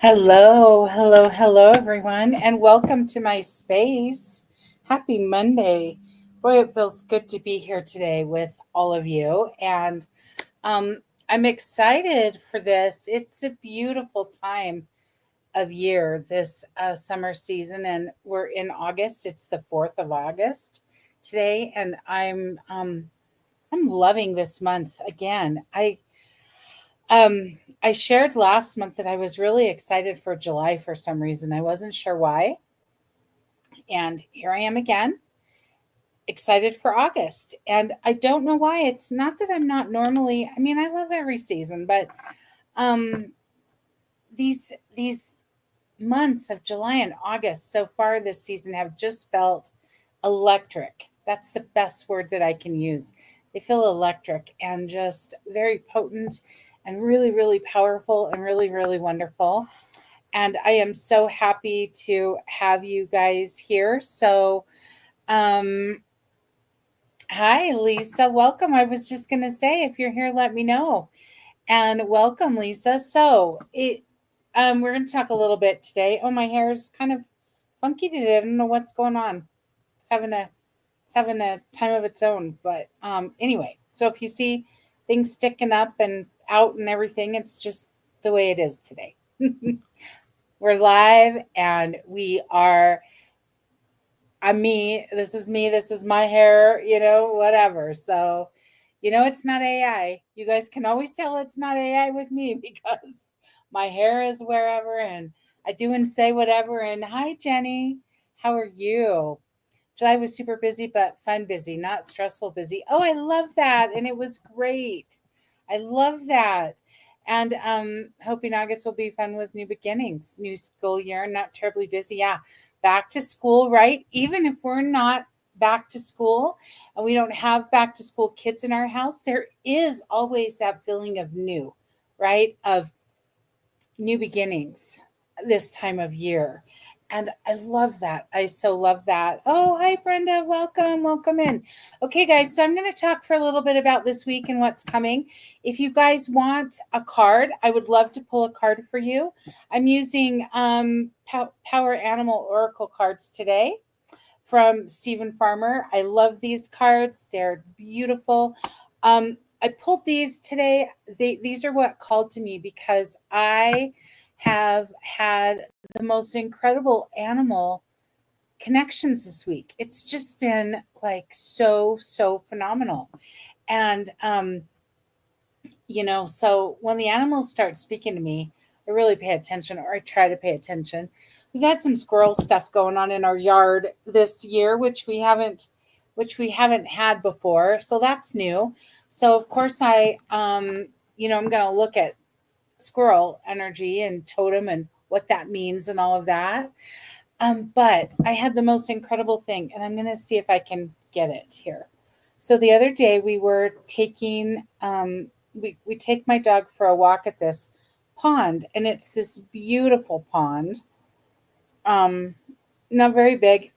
Hello, hello, hello, everyone, and welcome to my space. Happy Monday. Boy, it feels good to be here today with all of you. And um, I'm excited for this. It's a beautiful time of year, this summer season, and we're in August. It's the 4th of August today, and I'm loving this month again. I shared last month that I was really excited for July for some reason. I wasn't sure why. And here I am again, excited for August. And I don't know why. It's not that I'm not normally, I mean, I love every season, but um these months of July and August so far this season have just felt electric. That's the best word that I can use. They feel electric and just very potent and really, really powerful and really, really wonderful. And I am so happy to have you guys here. Um, hi, Lisa. Welcome. I was just going to say, if you're here, let me know. And welcome, Lisa. We're going to talk a little bit today. Oh, my hair is kind of funky today. I don't know what's going on. It's having a it's having a time of its own. But anyway, so if you see things sticking up and out and everything, it's just the way it is today. We're live and we are I'm me. This is me. This is my hair, whatever. So, it's not AI. You guys can always tell it's not AI with me because my hair is wherever and I do and say whatever. And hi, Jenny. How are you? July was super busy, but fun busy, not stressful busy. Oh, I love that. And it was great. I love that. And hoping August will be fun with new beginnings, new school year, not terribly busy. Yeah, back to school, right? Even if we're not back to school and we don't have back to school kids in our house, there is always that feeling of new, right? Of new beginnings this time of year. And I love that. I so love that. Oh, hi, Brenda. Welcome. Welcome in. Okay, guys. So I'm going to talk for a little bit about this week and what's coming. If you guys want a card, I would love to pull a card for you. I'm using Power Animal Oracle cards today from Stephen Farmer. I love these cards. They're beautiful. I pulled these today. These are what called to me because I have had the most incredible animal connections this week. It's just been like so phenomenal. And so when the animals start speaking to me, I really pay attention, or I try to pay attention. We've had some squirrel stuff going on in our yard this year, which we haven't had before. So that's new. So of course I'm going to look at squirrel energy and totem and what that means and all of that. But I had the most incredible thing, and I'm going to see if I can get it here. So the other day we were we take my dog for a walk at this pond, and it's this beautiful pond. Um, Not very big,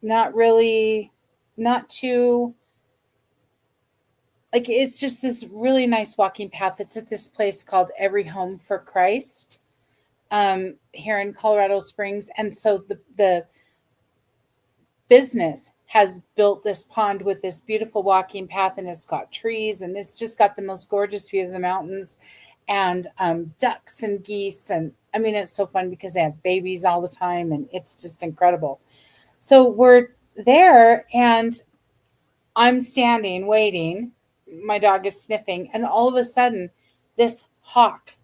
not really, not too, like, it's just this really nice walking path. It's at this place called Every Home for Christ here in Colorado Springs. And so the business has built this pond with this beautiful walking path, and it's got trees, and it's just got the most gorgeous view of the mountains and ducks and geese. And I mean, it's so fun because they have babies all the time, and it's just incredible. So we're there, and I'm standing waiting. My dog is sniffing, and all of a sudden, this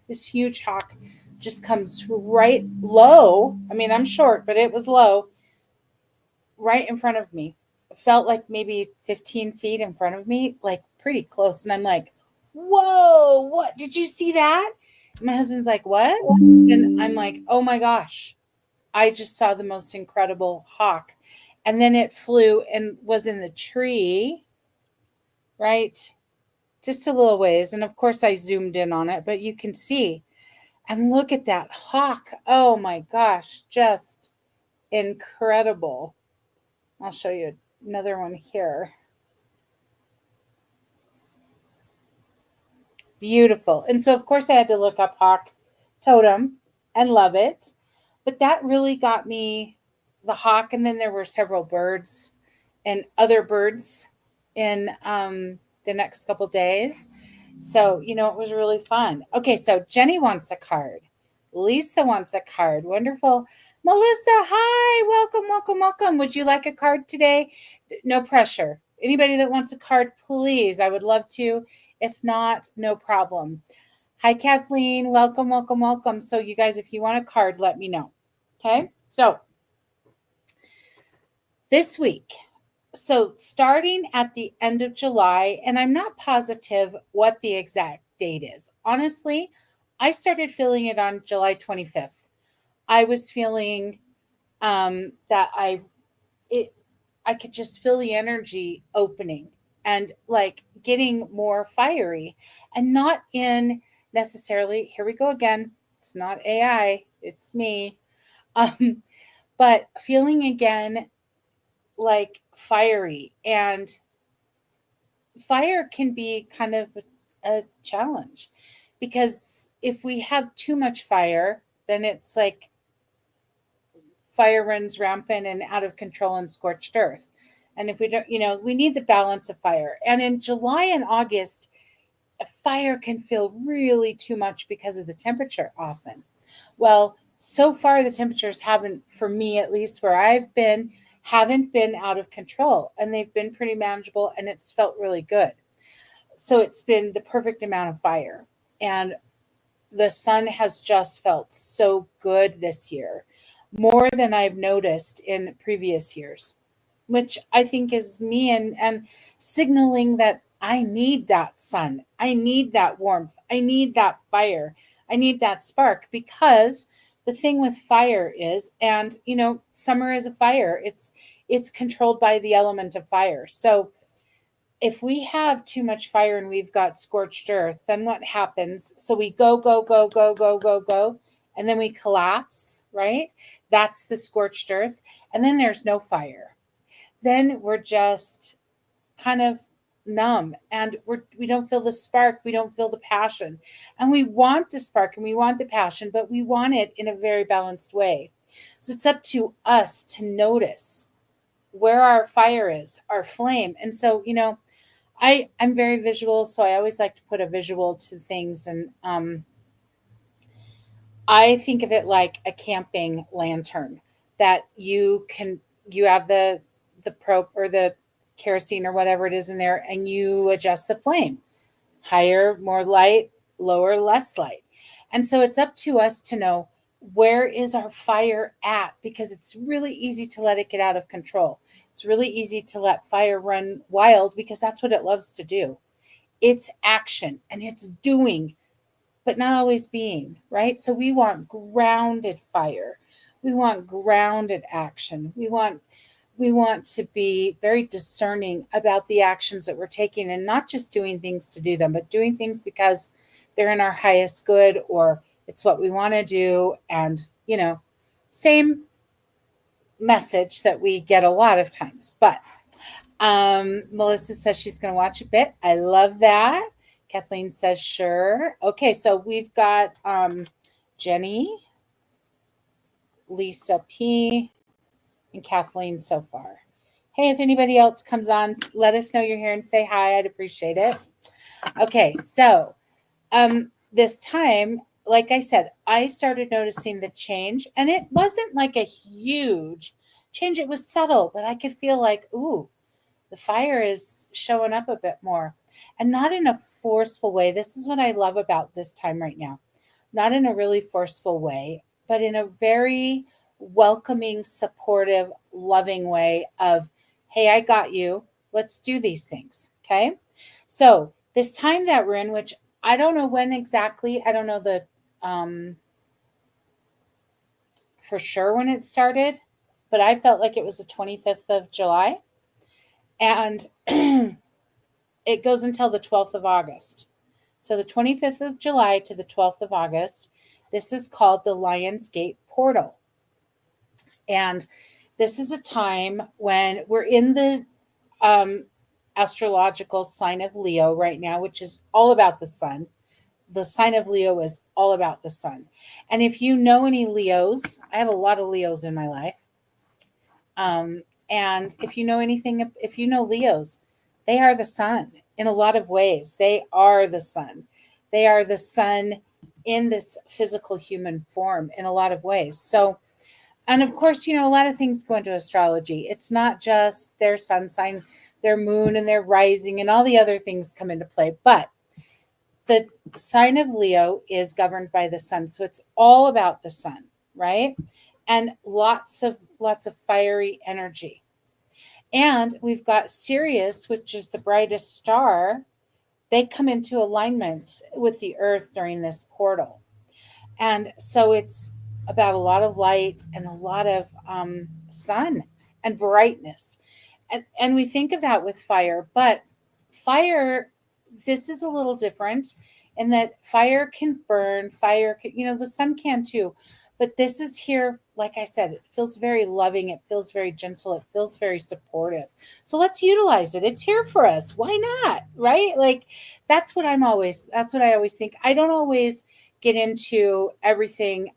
huge hawk, just comes right low. I mean, I'm short, but it was low, right in front of me. It felt like maybe 15 feet in front of me, like pretty close. And I'm like, whoa, what? Did you see that? And my husband's like, what? And I'm like, oh my gosh, I just saw the most incredible hawk. And then it flew and was in the tree, right? Just a little ways. And of course, I zoomed in on it, but you can see. And look at that hawk. Oh my gosh, just incredible. I'll show you another one here. Beautiful. And so, of course, I had to look up hawk totem. and love it. But that really got me the hawk. And then there were several birds and other birds in the next couple days. So, it was really fun. Okay, so Jenny wants a card. Lisa wants a card. Wonderful. Melissa, hi. Welcome, welcome, welcome. Would you like a card today? No pressure. Anybody that wants a card, please. I would love to. If not, no problem. Hi, Kathleen. Welcome, welcome, welcome. So, you guys, if you want a card, let me know. Okay. So, this week, starting at the end of July, and I'm not positive what the exact date is. Honestly, I started feeling it on July 25th. I was feeling that I could just feel the energy opening and like getting more fiery, and not in necessarily, here we go again. It's not AI, it's me. But feeling again like fiery, and fire can be kind of a challenge, because if we have too much fire, then it's like fire runs rampant and out of control and scorched earth. And if we don't, we need the balance of fire. And in July and August, a fire can feel really too much because of the temperature often. Well, so far the temperatures haven't, for me at least where I've been, haven't been out of control, and they've been pretty manageable, and it's felt really good. So it's been the perfect amount of fire. And the sun has just felt so good this year, more than I've noticed in previous years, which I think is me, and signaling that I need that sun. I need that warmth. I need that fire. I need that spark, because the thing with fire is, and summer is a fire. It's controlled by the element of fire. So if we have too much fire and we've got scorched earth, then what happens? So we go, go, go, go, go, go, go, and then we collapse, right? That's the scorched earth. And then there's no fire. Then we're just kind of numb, and we don't feel the spark. We don't feel the passion. And we want the spark and we want the passion, but we want it in a very balanced way. So it's up to us to notice where our fire is, our flame. And so, I'm very visual, so I always like to put a visual to things. And I think of it like a camping lantern that you have the probe or the kerosene or whatever it is in there, and you adjust the flame, higher, more light, lower, less light. And so it's up to us to know, where is our fire at? Because it's really easy to let it get out of control. It's really easy to let fire run wild, because that's what it loves to do. It's action and it's doing, but not always being, right? So we want grounded fire. We want grounded action. We want to be very discerning about the actions that we're taking, and not just doing things to do them, but doing things because they're in our highest good, or it's what we want to do. And, same message that we get a lot of times. But Melissa says she's going to watch a bit. I love that. Kathleen says, sure. Okay, so we've got Jenny, Lisa P., and Kathleen so far. Hey, if anybody else comes on, let us know you're here and say hi. I'd appreciate it. Okay, so this time, like I said, I started noticing the change, and it wasn't like a huge change. It was subtle, but I could feel like, ooh, the fire is showing up a bit more, and not in a forceful way. This is what I love about this time right now. Not in a really forceful way, but in a very welcoming, supportive, loving way of, hey, I got you. Let's do these things. Okay. So this time that we're in, which I don't know when exactly, I don't know the for sure when it started, but I felt like it was the 25th of July. And it goes until the 12th of August. So the 25th of July to the 12th of August, this is called the Lion's Gate Portal. And this is a time when we're in the astrological sign of Leo right now, which is all about the sun. the sign of Leo is all about the sun. And if you know any Leos, I have a lot of Leos in my life. And if you know anything, if you know Leos, they are the sun in a lot of ways. They are the sun. They are the sun in this physical human form in a lot of ways. So, and of course, a lot of things go into astrology. It's not just their sun sign, their moon, and their rising, and all the other things come into play. But the sign of Leo is governed by the sun. So it's all about the sun, right? And lots of fiery energy. And we've got Sirius, which is the brightest star. They come into alignment with the earth during this portal. And so it's about a lot of light and a lot of sun and brightness. And we think of that with fire, but fire, this is a little different in that fire can burn, fire can, the sun can too. But this is here, like I said, it feels very loving, it feels very gentle, it feels very supportive. So let's utilize it. It's here for us. Why not? Right? Like that's what I always think. I don't always get into everything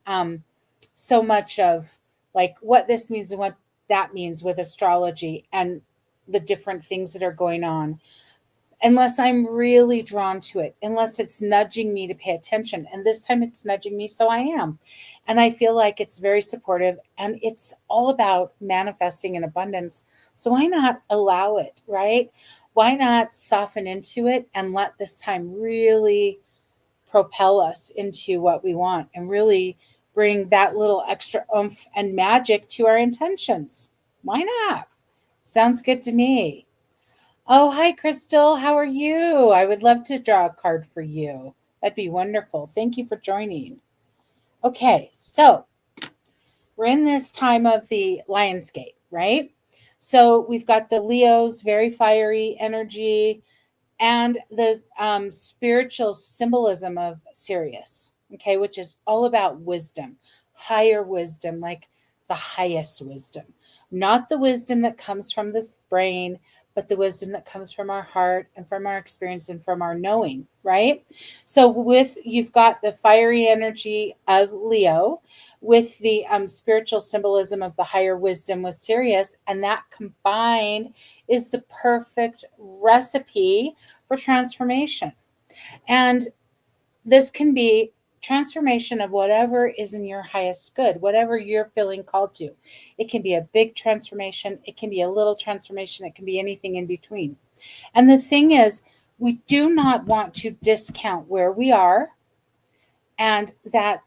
so much of like what this means and what that means with astrology and the different things that are going on unless I'm really drawn to it, unless it's nudging me to pay attention. And this time it's nudging me, so I am. And I feel like it's very supportive and it's all about manifesting in abundance. So why not allow it, right? Why not soften into it and let this time really propel us into what we want and really bring that little extra oomph and magic to our intentions? Why not? Sounds good to me. Oh, hi, Crystal. How are you? I would love to draw a card for you. That'd be wonderful. Thank you for joining. Okay, so we're in this time of the Lionsgate, right? So we've got the Leos, very fiery energy, and the spiritual symbolism of Sirius, okay, which is all about wisdom, higher wisdom, like the highest wisdom, not the wisdom that comes from this brain, but the wisdom that comes from our heart and from our experience and from our knowing, right? So with you've got the fiery energy of Leo with the spiritual symbolism of the higher wisdom with Sirius, and that combined is the perfect recipe for transformation. And this can be transformation of whatever is in your highest good, whatever you're feeling called to. It can be a big transformation, it can be a little transformation, it can be anything in between. And the thing is, we do not want to discount where we are and that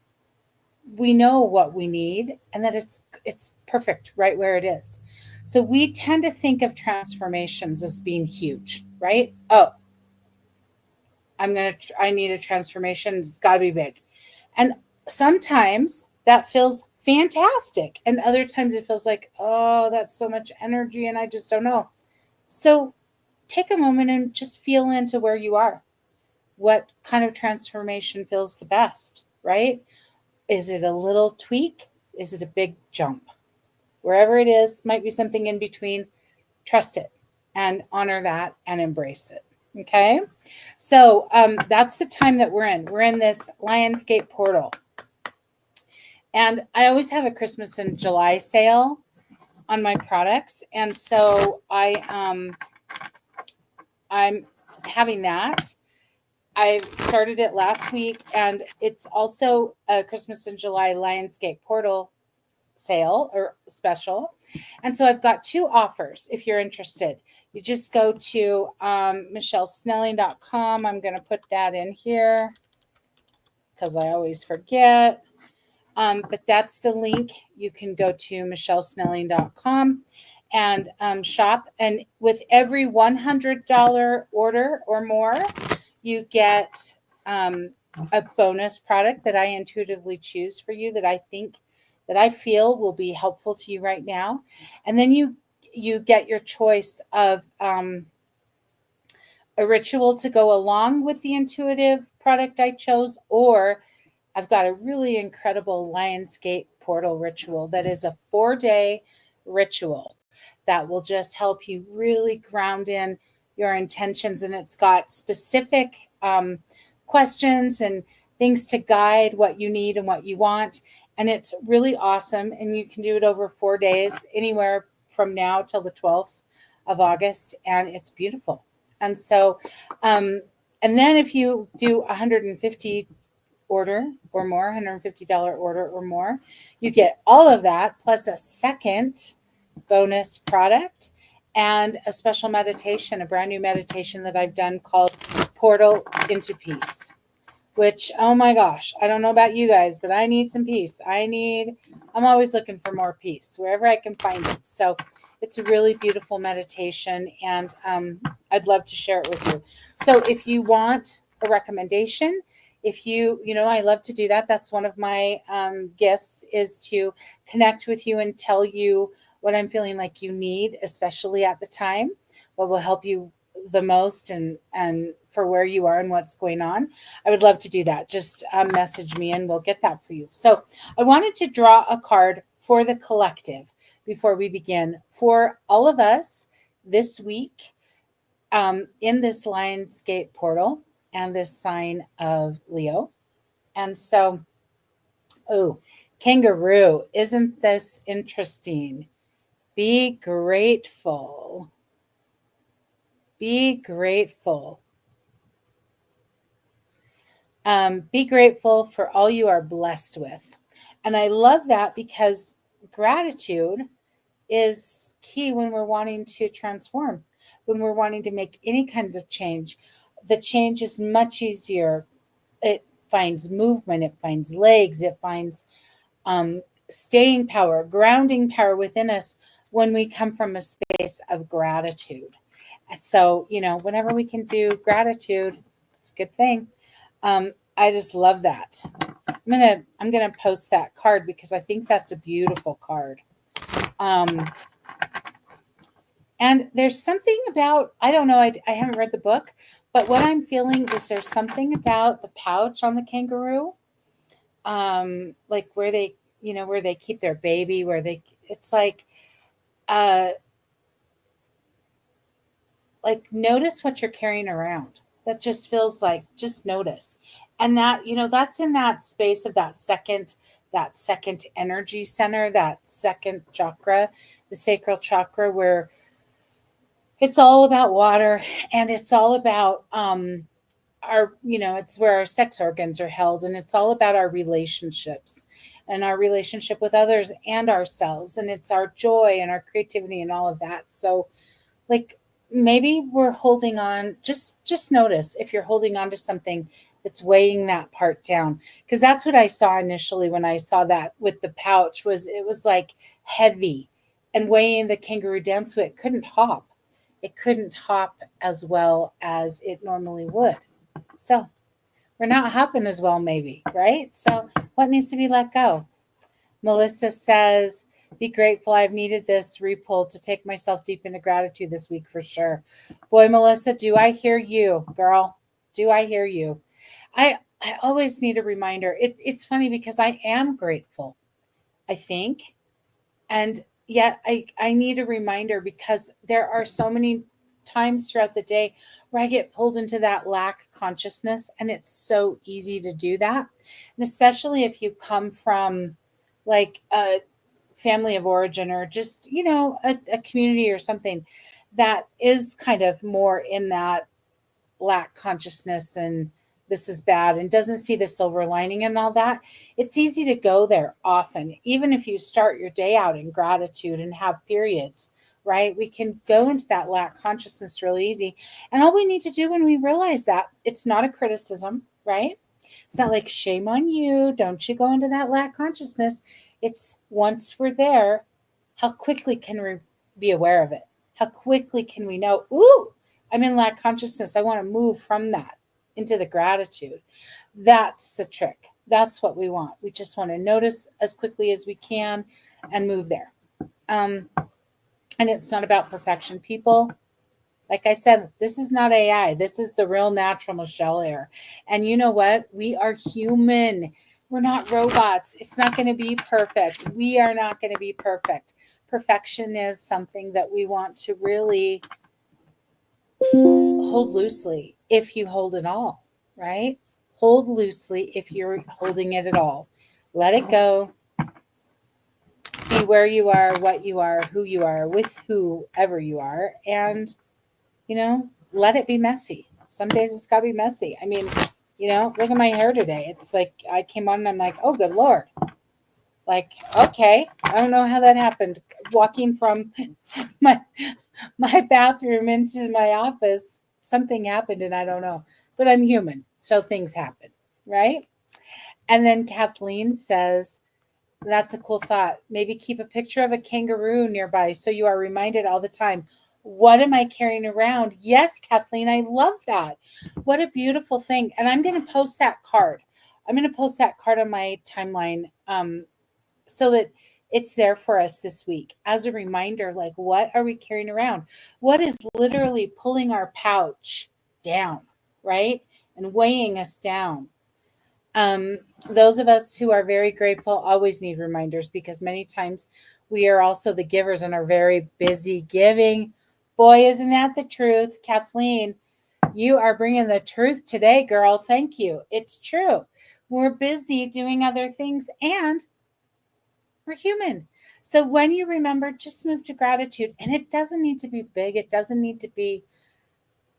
we know what we need and that it's perfect right where it is. So we tend to think of transformations as being huge, right? Oh, I need a transformation. It's got to be big. And sometimes that feels fantastic. And other times it feels like, oh, that's so much energy and I just don't know. So take a moment and just feel into where you are. What kind of transformation feels the best, right? Is it a little tweak? Is it a big jump? Wherever it is, might be something in between. Trust it and honor that and embrace it. Okay. So that's the time that we're in. We're in this Lionsgate portal. And I always have a Christmas in July sale on my products. And so I'm having that. I started it last week, and it's also a Christmas in July Lionsgate portal sale or special. And so I've got two offers if you're interested. You just go to michellesnelling.com. I'm going to put that in here because I always forget. But that's the link. You can go to michellesnelling.com and shop. And with every $100 order or more, you get a bonus product that I intuitively choose for you that I feel will be helpful to you right now. And then you get your choice of a ritual to go along with the intuitive product I chose, or I've got a really incredible Lionsgate portal ritual that is a 4-day ritual that will just help you really ground in your intentions. And it's got specific questions and things to guide what you need and what you want. And it's really awesome. And you can do it over 4 days, anywhere from now till the 12th of August. And it's beautiful. And so, and then if you do 150 order or more, $150 order or more, you get all of that plus a second bonus product and a special meditation, a brand new meditation that I've done called Portal into Peace, which, oh my gosh, I don't know about you guys, but I need some peace. I'm always looking for more peace wherever I can find it. So it's a really beautiful meditation, and I'd love to share it with you. So if you want a recommendation, if I love to do that. That's one of my gifts, is to connect with you and tell you what I'm feeling like you need, especially at the time, what will help you the most and for where you are and what's going on. I would love to do that. Just message me and we'll get that for you. So I wanted to draw a card for the collective before we begin, for all of us this week in this Lionsgate portal and this sign of Leo. And so, kangaroo, isn't this interesting? Be grateful. Be grateful. Be grateful for all you are blessed with. And I love that because gratitude is key when we're wanting to transform, when we're wanting to make any kind of change. The change is much easier. It finds movement, it finds legs, it finds staying power, grounding power within us when we come from a space of gratitude. So, whenever we can do gratitude, it's a good thing. I just love that. I'm gonna post that card because I think that's a beautiful card. And there's something about, I don't know, I haven't read the book, but what I'm feeling is there's something about the pouch on the kangaroo, like where they keep their baby, it's like notice what you're carrying around. That just feels like, just notice. And that, that's in that space of that second energy center, that second chakra, the sacral chakra, where it's all about water and it's all about it's where our sex organs are held, and it's all about our relationships and our relationship with others and ourselves, and it's our joy and our creativity and all of that. So maybe we're holding on, just notice if you're holding on to something that's weighing that part down, because that's what I saw initially when I saw that with the pouch. It was like heavy and weighing the kangaroo down, so it couldn't hop as well as it normally would. So we're not hopping as well, maybe, right? So what needs to be let go? Melissa says, be grateful. I've needed this repull to take myself deep into gratitude this week for sure. Boy, Melissa, do I hear you, girl? Do I hear you? I always need a reminder. It's funny because I am grateful, I think. And yet I need a reminder because there are so many times throughout the day where I get pulled into that lack consciousness, and it's so easy to do that. And especially if you come from like a family of origin or just, a community or something that is kind of more in that lack consciousness and this is bad and doesn't see the silver lining and all that. It's easy to go there often, even if you start your day out in gratitude and have periods, right? We can go into that lack consciousness really easy. And all we need to do when we realize that, it's not a criticism, right? It's not like shame on you, don't you go into that lack consciousness. It's once we're there, how quickly can we be aware of it? How quickly can we know, ooh, I'm in lack consciousness. I want to move from that into the gratitude. That's the trick. That's what we want. We just want to notice as quickly as we can and move there. And it's not about perfection, people. Like I said, this is not AI. This is the real natural Michele air. And you know what? We are human. We're not robots. It's not going to be perfect. We are not going to be perfect. Perfection is something that we want to really hold loosely if you hold it all, right? Hold loosely if you're holding it at all. Let it go. Be where you are, what you are, who you are, with whoever you are, and let it be messy. Some days it's got to be messy. I mean, look at my hair today. It's like I came on and I'm like, oh, good Lord. Like, okay, I don't know how that happened. Walking from my my bathroom into my office, something happened and I don't know. But I'm human, so things happen, right? And then Kathleen says, that's a cool thought. Maybe keep a picture of a kangaroo nearby so you are reminded all the time. What am I carrying around? Yes, Kathleen, I love that. What a beautiful thing. And I'm going to post that card. I'm going to post that card on my timeline so that it's there for us this week as a reminder. Like, what are we carrying around? What is literally pulling our pouch down, right? And weighing us down. Those of us who are very grateful always need reminders because many times we are also the givers and are very busy giving. Boy, isn't that the truth? Kathleen, you are bringing the truth today, girl. Thank you. It's true. We're busy doing other things and we're human. So when you remember, just move to gratitude. And it doesn't need to be big, it doesn't need to be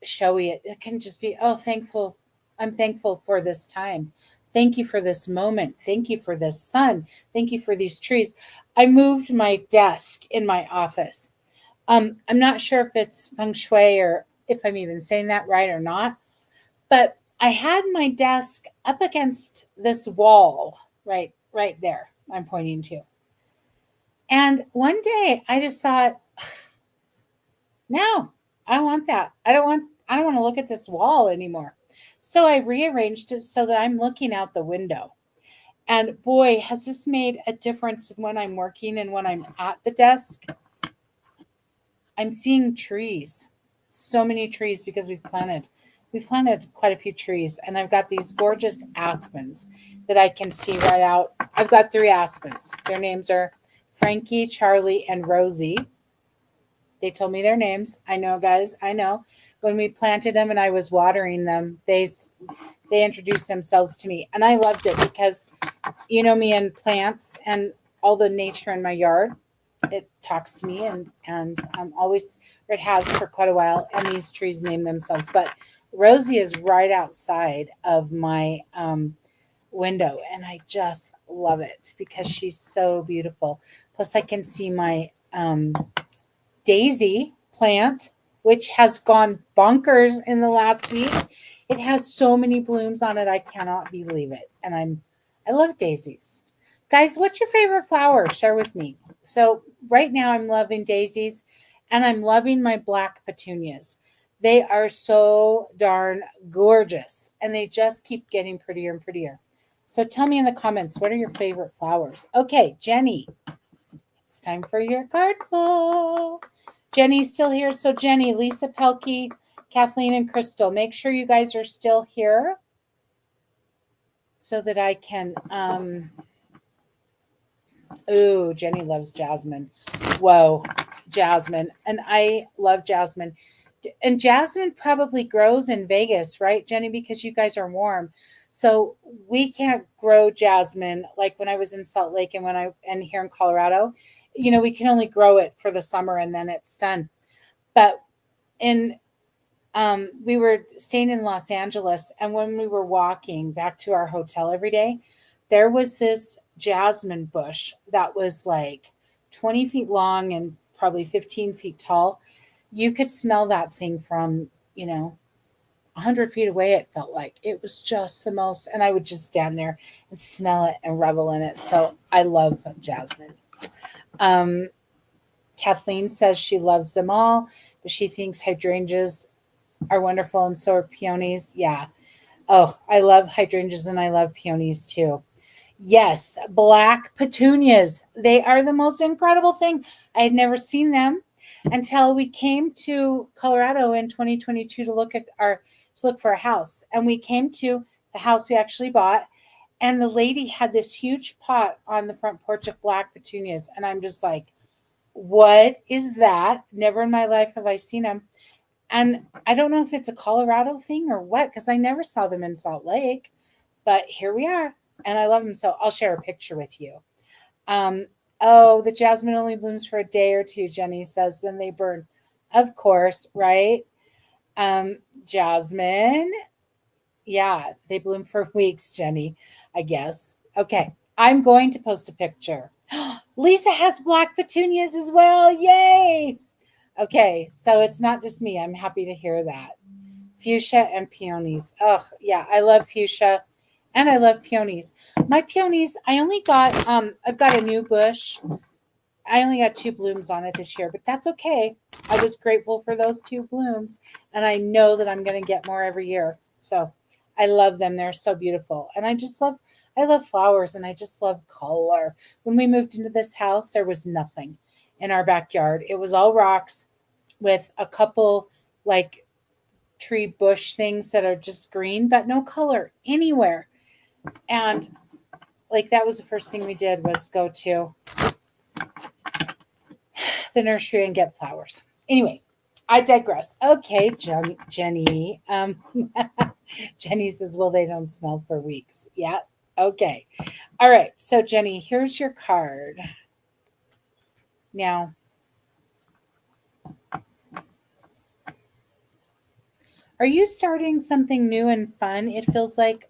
showy. It can just be, oh, thankful. I'm thankful for this time. Thank you for this moment. Thank you for this sun. Thank you for these trees. I moved my desk in my office. I'm not sure if it's feng shui or if I'm even saying that right or not, but I had my desk up against this wall right there. I'm pointing to. And one day I just thought, no, I want that. I don't want to look at this wall anymore. So I rearranged it so that I'm looking out the window. And boy, has this made a difference when I'm working and when I'm at the desk. I'm seeing trees. So many trees because we planted quite a few trees, and I've got these gorgeous aspens that I can see right out. I've got 3 aspens. Their names are Frankie, Charlie, and Rosie. They told me their names. I know, guys. I know. When we planted them and I was watering them, they introduced themselves to me, and I loved it because me and plants and all the nature in my yard. It talks to me, and always, or it has for quite a while. And these trees name themselves. But Rosie is right outside of my window, and I just love it because she's so beautiful. Plus, I can see my daisy plant, which has gone bonkers in the last week. It has so many blooms on it, I cannot believe it. And I love daisies. Guys, what's your favorite flower? Share with me. So right now I'm loving daisies and I'm loving my black petunias. They are so darn gorgeous and they just keep getting prettier and prettier. So tell me in the comments, what are your favorite flowers? Okay, Jenny, it's time for your card pull. Jenny's still here. So Jenny, Lisa Pelkey, Kathleen, and Crystal, make sure you guys are still here so that I can ooh, Jenny loves jasmine. Whoa, jasmine. And I love jasmine. And jasmine probably grows in Vegas, right, Jenny? Because you guys are warm. So we can't grow jasmine like when I was in Salt Lake and here in Colorado. We can only grow it for the summer and then it's done. But in we were staying in Los Angeles, and when we were walking back to our hotel every day, there was this jasmine bush that was like 20 feet long and probably 15 feet tall. You could smell that thing from, 100 feet away, it felt like. It was just the most, and I would just stand there and smell it and revel in it. So I love jasmine. Kathleen says she loves them all, but she thinks hydrangeas are wonderful and so are peonies. Yeah. Oh, I love hydrangeas and I love peonies too. Yes, black petunias. They are the most incredible thing. I had never seen them until we came to Colorado in 2022 to look for a house. And we came to the house we actually bought, and the lady had this huge pot on the front porch of black petunias. And I'm just like, what is that? Never in my life have I seen them. And I don't know if it's a Colorado thing or what, because I never saw them in Salt Lake. But here we are, and I love them. So I'll share a picture with you. Um, oh, the jasmine only blooms for a day or two, Jenny says, then they burn. Of course, right? Um, Jasmine, yeah, they bloom for weeks, Jenny, I guess. Okay, I'm going to post a picture. Lisa has black petunias as well. Yay! Okay, so it's not just me. I'm happy to hear that. Fuchsia and peonies. Oh, yeah, I love fuchsia and I love peonies. My peonies, I've got a new bush. I only got two blooms on it this year, but that's okay. I was grateful for those two blooms, and I know that I'm going to get more every year. So I love them. They're so beautiful. And I love flowers and I just love color. When we moved into this house, there was nothing in our backyard. It was all rocks with a couple like tree bush things that are just green, but no color anywhere. And like that was the first thing we did was go to the nursery and get flowers. Anyway, I digress. Okay, Jenny. Jenny says, well, they don't smell for weeks. Yeah. Okay. All right. So, Jenny, here's your card. Now, are you starting something new and fun? It feels like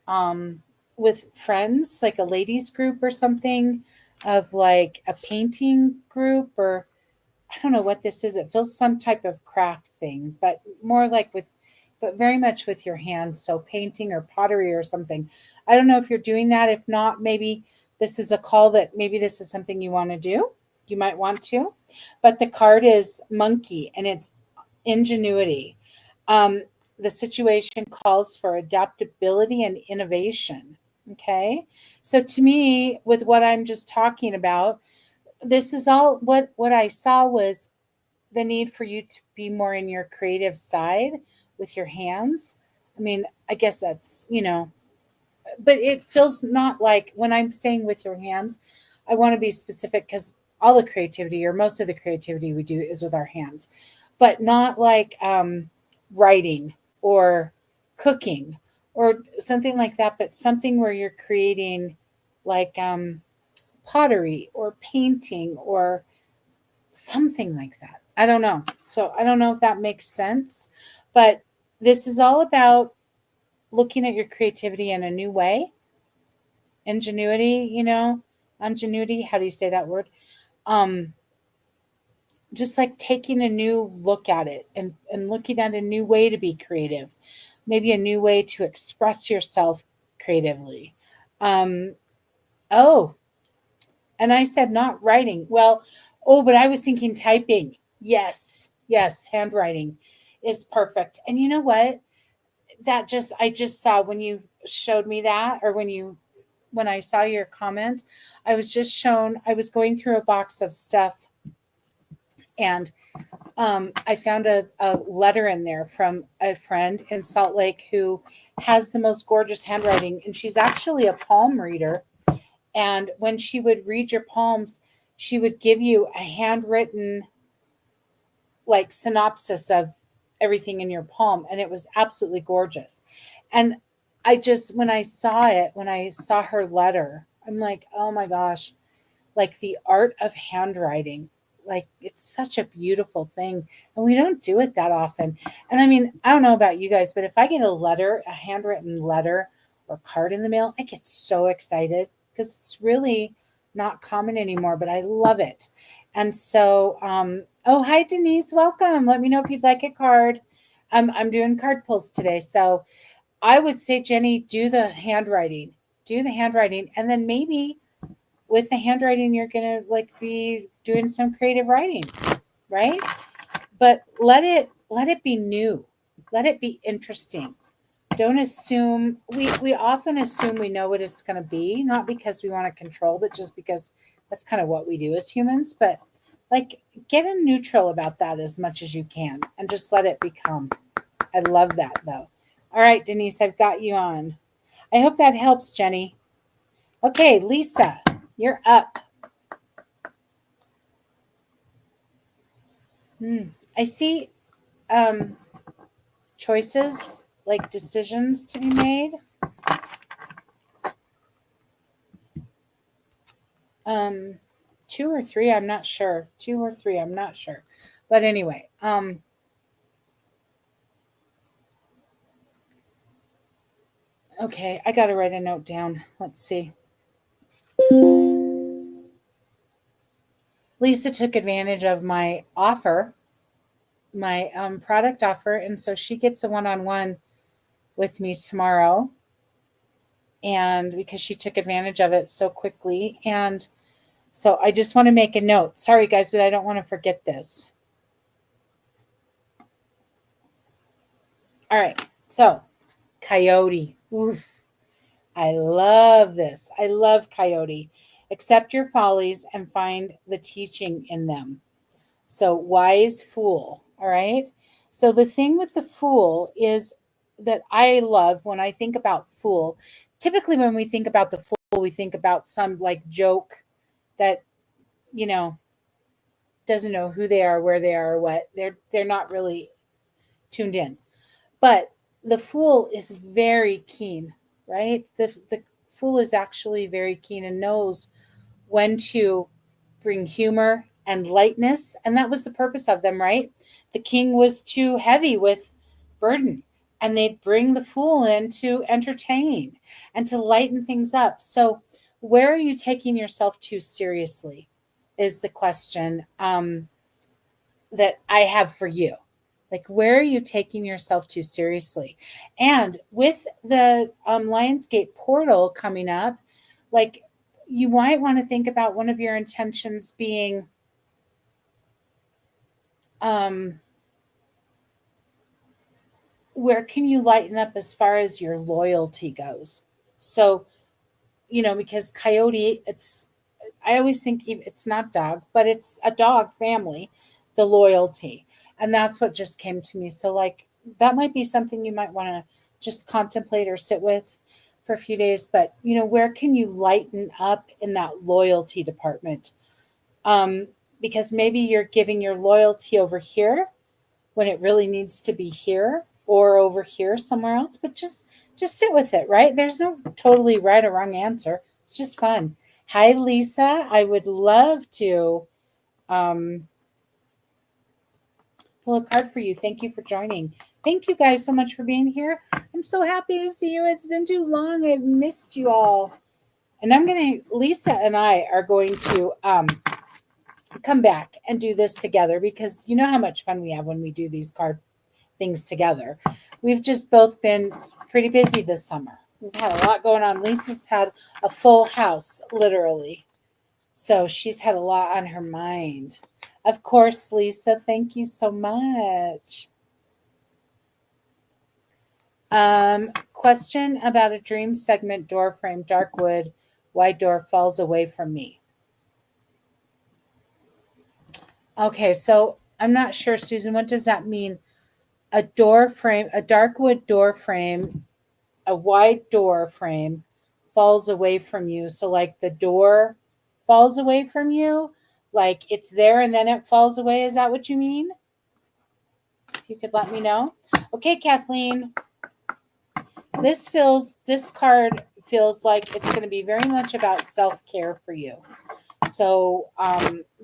um with friends, like a ladies group or something, of like a painting group, or I don't know what this is. It feels some type of craft thing, but more like but very much with your hands. So painting or pottery or something. I don't know if you're doing that. If not, maybe this is a call that maybe this is something you want to do. You might want to. But the card is monkey and it's ingenuity. Um, the situation calls for adaptability and innovation. Okay. So to me, with what I'm just talking about, this is all what I saw was the need for you to be more in your creative side with your hands. I mean, I guess that's, but it feels not like when I'm saying with your hands, I want to be specific because all the creativity or most of the creativity we do is with our hands, but not like writing or cooking or something like that, but something where you're creating like pottery or painting or something like that. I don't know. So I don't know if that makes sense, but this is all about looking at your creativity in a new way. Ingenuity, ingenuity. How do you say that word? Um, just like taking a new look at it and looking at a new way to be creative, maybe a new way to express yourself creatively. Um, oh, and I said not writing. Well, oh, but I was thinking typing. Yes, yes, handwriting is perfect. And you know what? I just saw when you showed me that, or when I saw your comment, I was going through a box of stuff, and I found a letter in there from a friend in Salt Lake who has the most gorgeous handwriting, and she's actually a palm reader. And when she would read your palms, she would give you a handwritten like synopsis of everything in your palm, and it was absolutely gorgeous. And when I saw her letter, I'm like, oh my gosh, like the art of handwriting, like it's such a beautiful thing, and we don't do it that often. And I mean, I don't know about you guys, but if I get a handwritten letter or card in the mail, I get so excited because it's really not common anymore, but I love it. And so oh, hi Denise, welcome. Let me know if you'd like a card. I'm doing card pulls today, so I would say, Jenny, do the handwriting, and then maybe with the handwriting you're gonna like be doing some creative writing, right? But let it be new, let it be interesting. Don't assume. We often assume we know what it's going to be, not because we want to control, but just because that's kind of what we do as humans. But like, get in neutral about that as much as you can and just let it become. I love that though. All right, Denise, I've got you on. I hope that helps, Jenny. Okay, Lisa, you're up. I see um, choices like decisions to be made. Um, 2 or 3, I'm not sure. 2 or 3, I'm not sure. But anyway, okay, I got to write a note down. Let's see. Lisa took advantage of my offer, my product offer, and so she gets a one-on-one with me tomorrow. And because she took advantage of it so quickly, and so I just want to make a note. Sorry, guys, but I don't want to forget this. All right. So, coyote. Oof. I love this. I love coyote. Accept your follies and find the teaching in them. So, wise fool. All right. So, the thing with the fool is that I love when I think about fool. Typically, when we think about the fool, we think about some like joke that, you know, doesn't know who they are, where they are, or what. They're not really tuned in. But the fool is very keen, right? The fool is actually very keen and knows when to bring humor and lightness, and that was the purpose of them, right? The king was too heavy with burden, and they'd bring the fool in to entertain and to lighten things up. So, where are you taking yourself too seriously? Is the question. That I have for you. Like, where are you taking yourself too seriously? And with the Lionsgate portal coming up, like, you might want to think about one of your intentions being um, where can you lighten up as far as your loyalty goes? So, because coyote, I always think it's not dog, but it's a dog family, the loyalty. And that's what just came to me. So, like, that might be something you might want to just contemplate or sit with for a few days. But, where can you lighten up in that loyalty department? Um, because maybe you're giving your loyalty over here when it really needs to be here or over here somewhere else, but just sit with it, right? There's no totally right or wrong answer. It's just fun. Hi, Lisa. I would love to um, pull a card for you. Thank you for joining. Thank you guys so much for being here. I'm so happy to see you. It's been too long. I've missed you all. And Lisa and I are going to come back and do this together, because you know how much fun we have when we do these card things together. We've just both been pretty busy this summer. We've had a lot going on. Lisa's had a full house, literally. So she's had a lot on her mind. Of course, Lisa, thank you so much. Question about a dream segment door frame, dark wood, wide door falls away from me. Okay, so I'm not sure, Susan, what does that mean? A door frame, a dark wood door frame, a wide door frame falls away from you. So, like, the door falls away from you, like it's there and then it falls away. Is that what you mean? If you could let me know. Okay, Kathleen. This card feels like it's going to be very much about self-care for you. So,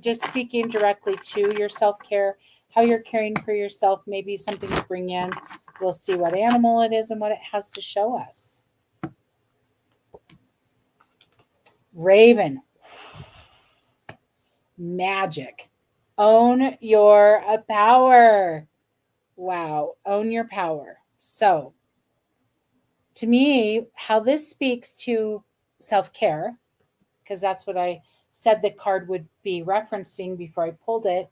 just speaking directly to your self-care, how you're caring for yourself, maybe something to bring in. We'll see what animal it is and what it has to show us. Raven. Magic. Own your power. Wow. Own your power. So, to me, how this speaks to self-care, because that's what I said the card would be referencing before I pulled it,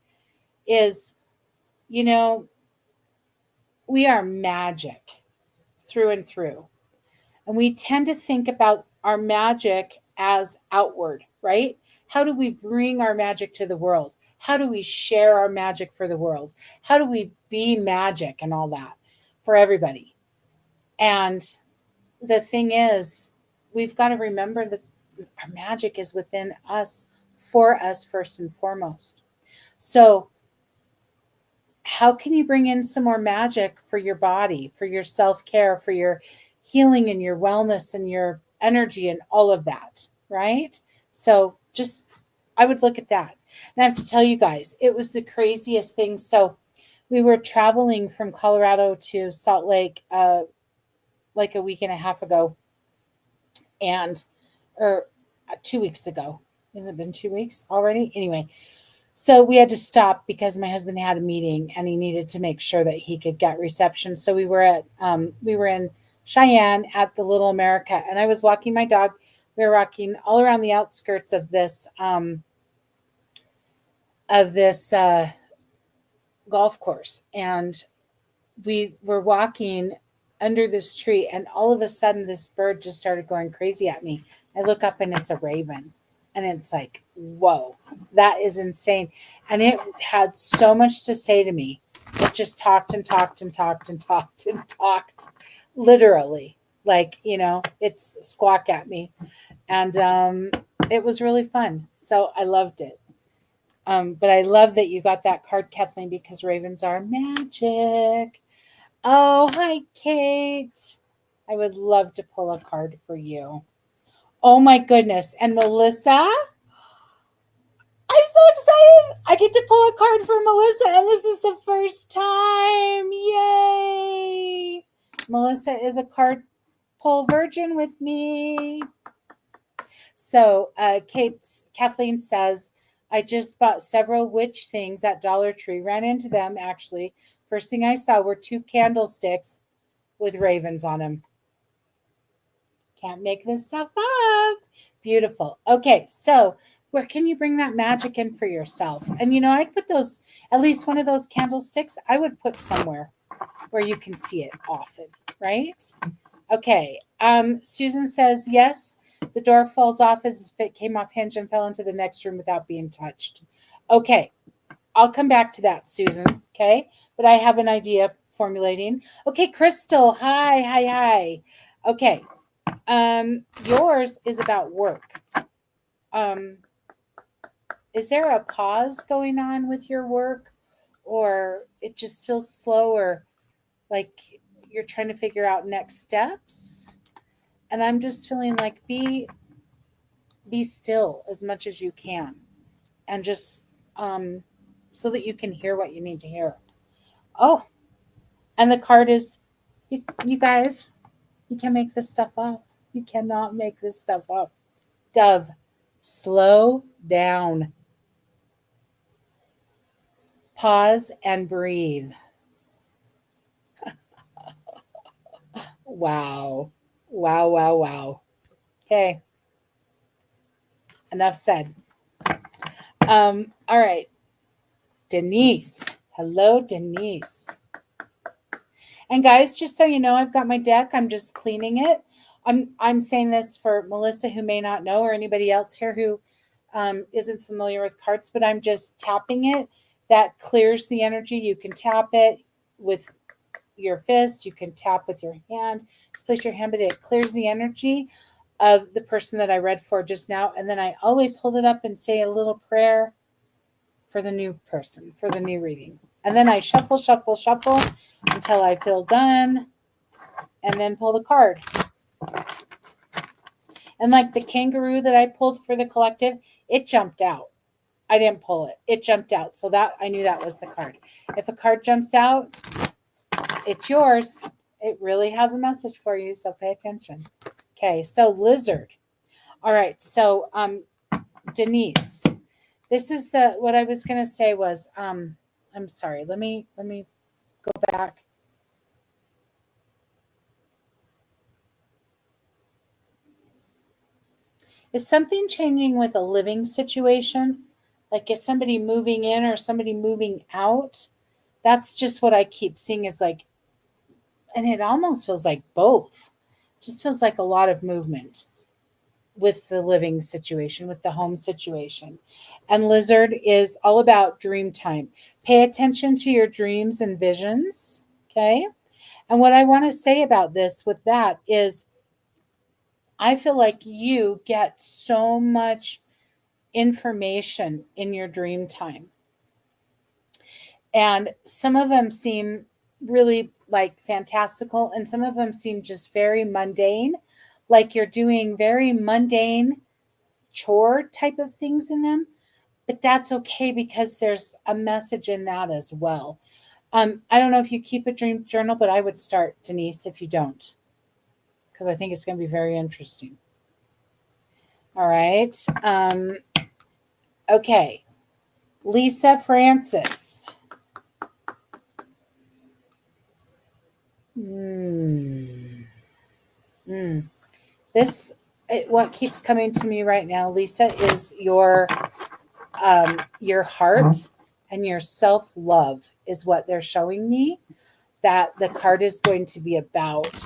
is, we are magic through and through. And we tend to think about our magic as outward, right? How do we bring our magic to the world? How do we share our magic for the world? How do we be magic and all that for everybody? And the thing is, we've got to remember that our magic is within us, for us, first and foremost. So how can you bring in some more magic for your body, for your self-care, for your healing and your wellness and your energy and all of that, right? So just I would look at that. And I have to tell you guys, it was the craziest thing. So we were traveling from Colorado to Salt Lake like a week and a half ago, and or 2 weeks ago. Has it been 2 weeks already? Anyway, so we had to stop because my husband had a meeting and he needed to make sure that he could get reception. So we were in Cheyenne at the Little America, and I was walking my dog. We were walking all around the outskirts of this golf course, and we were walking under this tree, and all of a sudden this bird just started going crazy at me. I look up and it's a raven, and it's like, whoa, that is insane. And it had so much to say to me. It just talked and talked and talked and talked and talked, literally, like, it's squawk at me. And it was really fun, so I loved it. But I love that you got that card, Kathleen, because ravens are magic. Oh, hi, Kate. I would love to pull a card for you. Oh, my goodness. And Melissa, I'm so excited. I get to pull a card for Melissa, and this is the first time. Yay. Melissa is a card pull virgin with me. So Kathleen says, I just bought several witch things at Dollar Tree. Ran into them, actually. First thing I saw were 2 candlesticks with ravens on them. Can't make this stuff up. Beautiful. Okay, so where can you bring that magic in for yourself? And I'd put those, at least one of those candlesticks, I would put somewhere where you can see it often, right? Okay. Susan says, yes, the door falls off as if it came off hinge and fell into the next room without being touched. Okay. I'll come back to that, Susan. Okay. But I have an idea formulating. Okay, Crystal. Hi. Okay. Yours is about work. Is there a pause going on with your work, or it just feels slow, or like you're trying to figure out next steps? And I'm just feeling like be still as much as you can, and just so that you can hear what you need to hear. Oh, and the card is, you guys, you can't make this stuff up. You cannot make this stuff up. Dove, slow down. Pause and breathe. Wow. Wow. Okay. Enough said. All right. Denise. Hello, Denise. And guys, just so you know, I've got my deck. I'm just cleaning it. I'm saying this for Melissa, who may not know, or anybody else here who isn't familiar with cards, but I'm just tapping it. That clears the energy. You can tap it with your fist. You can tap with your hand. Just place your hand, but it clears the energy of the person that I read for just now. And then I always hold it up and say a little prayer for the new person, for the new reading. And then I shuffle until I feel done, and then pull the card. And like the kangaroo that I pulled for the collective, it jumped out. I didn't pull it. It jumped out. So that I knew that was the card. If a card jumps out, it's yours. It really has a message for you, so pay attention. Okay, so lizard. All right, so Denise, this is what I was going to say was, I'm sorry. Let me go back. Is something changing with a living situation? Like, is somebody moving in or somebody moving out? That's just what I keep seeing, is like, and it almost feels like both. It just feels like a lot of movement with the living situation, with the home situation. And lizard is all about dream time. Pay attention to your dreams and visions. Okay. And what I want to say about this with that is, I feel like you get so much information in your dream time. And some of them seem really like fantastical, and some of them seem just very mundane, like you're doing very mundane chore type of things in them. But that's okay because there's a message in that as well. I don't know if you keep a dream journal, but I would start, Denise, if you don't, because I think it's going to be very interesting. All right. Okay. Lisa Francis. Mm. Mm. What keeps coming to me right now, Lisa, is your heart and your self love is what they're showing me that the card is going to be about.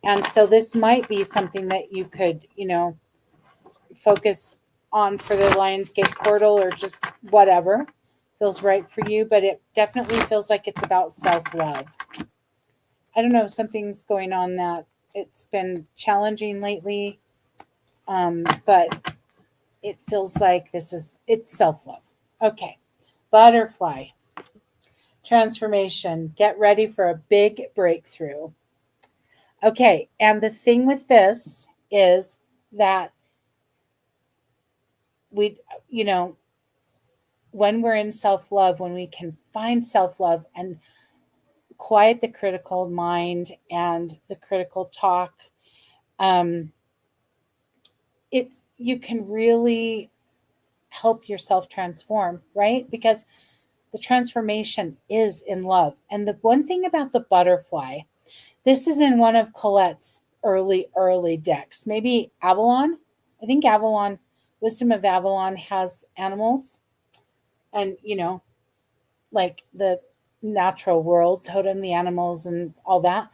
And so this might be something that you could, focus on for the Lionsgate portal, or just whatever feels right for you. But it definitely feels like it's about self love. I don't know, something's going on that it's been challenging lately, but it feels like it's self love. Okay, butterfly transformation. Get ready for a big breakthrough. Okay, and the thing with this is that we, you know, when we're in self love, when we can find self love and quiet the critical mind and the critical talk, um, it's you can really help yourself transform, right? Because the transformation is in love. And the one thing about the butterfly, this is in one of Colette's early decks. Maybe Avalon. I think Avalon, Wisdom of Avalon has animals and, like the natural world, totem, the animals, and all that.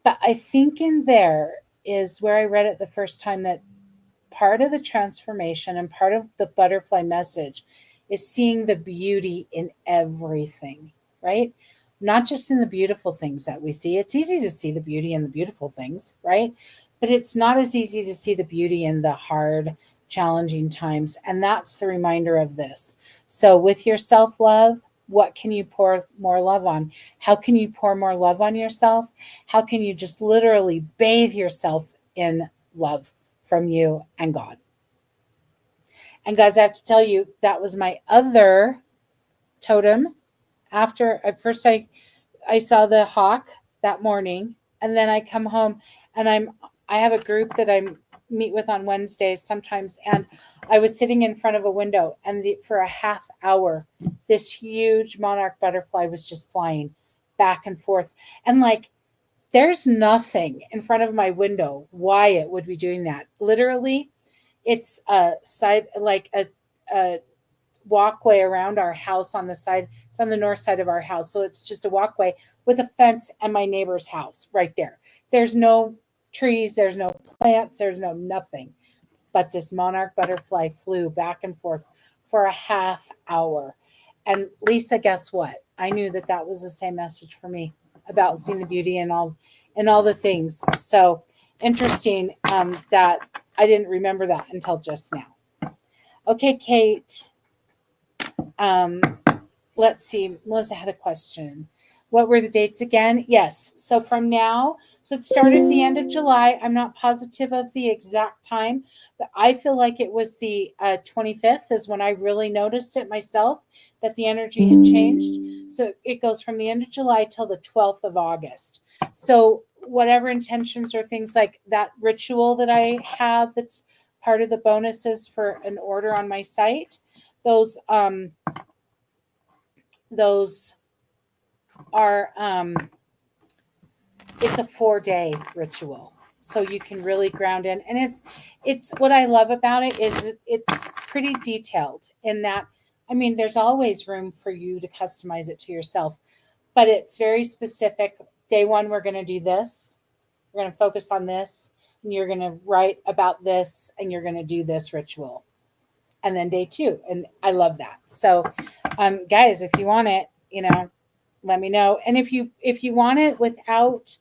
But I think in there is where I read it the first time that part of the transformation and part of the butterfly message is seeing the beauty in everything, right? Not just in the beautiful things that we see. It's easy to see the beauty in the beautiful things, right? But it's not as easy to see the beauty in the hard, challenging times. And that's the reminder of this. So, with your self love, what can you pour more love on? How can you pour more love on yourself? How can you just literally bathe yourself in love from you and God? And guys, I have to tell you, that was my other totem. After at first I saw the hawk that morning, and then I come home and I have a group that I meet with on Wednesdays sometimes, and I was sitting in front of a window, and for a half hour this huge monarch butterfly was just flying back and forth, and like there's nothing in front of my window why it would be doing that. Literally, it's a side, like a walkway around our house on the side. It's on the north side of our house. So it's just a walkway with a fence and my neighbor's house right there. There's no trees, there's no plants, there's no nothing. But this monarch butterfly flew back and forth for a half hour. And Lisa, guess what? I knew that that was the same message for me about seeing the beauty and all the things. So interesting that I didn't remember that until just now. Okay, Kate. Um, let's see. Melissa had a question. What were the dates again? Yes. So from now, so it started at the end of July. I'm not positive of the exact time, but I feel like it was the 25th is when I really noticed it myself that the energy had changed. So it goes from the end of July till the 12th of August. So whatever intentions or things like that ritual that I have that's part of the bonuses for an order on my site, those are it's a 4-day ritual, so you can really ground in. And it's what I love about it is it's pretty detailed in that, I mean, there's always room for you to customize it to yourself, but it's very specific. Day one, we're going to do this, we're going to focus on this, and you're going to write about this, and you're going to do this ritual. And then day two, and I love that. So guys, if you want it, let me know. And if you want it without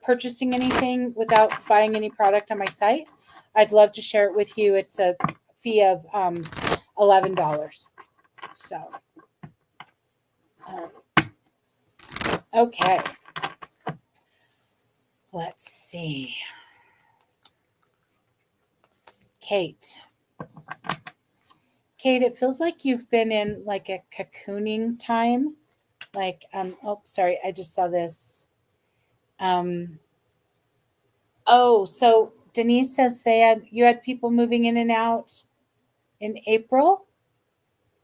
purchasing anything, without buying any product on my site, I'd love to share it with you. It's a fee of $11. So Okay. Let's see. Kate. Kate, it feels like you've been in like a cocooning time. Like, oh, sorry, I just saw this. Um, oh, so Denise says you had people moving in and out in April